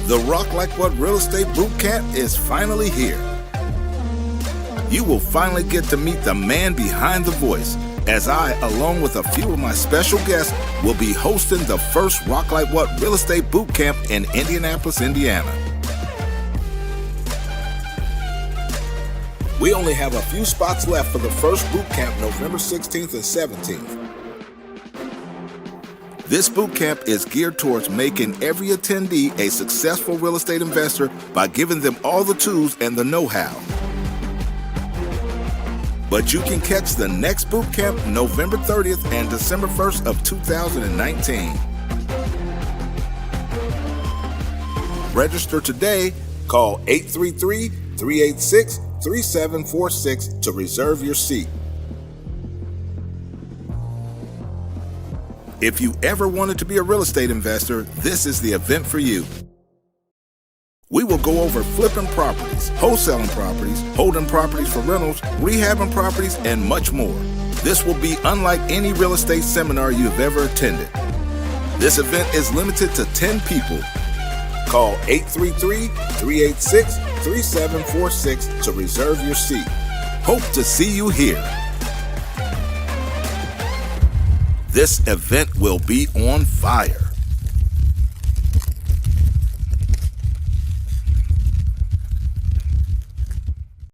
The Roclikewhat Real Estate Bootcamp is finally here. You will finally get to meet the man behind the voice, as I, along with a few of my special guests, will be hosting the first Roclikewhat Real Estate Bootcamp in Indianapolis, Indiana. We only have a few spots left for the first bootcamp November 16th and 17th. This bootcamp is geared towards making every attendee a successful real estate investor by giving them all the tools and the know-how. But you can catch the next bootcamp November 30th and December 1st of 2019. Register today. Call 833-386-3746 to reserve your seat. If you ever wanted to be a real estate investor, this is the event for you. We will go over flipping properties, wholesaling properties, holding properties for rentals, rehabbing properties, and much more. This will be unlike any real estate seminar you've ever attended. This event is limited to 10 people. Call 833-386-3746 to reserve your seat. Hope to see you here. This event will be on fire.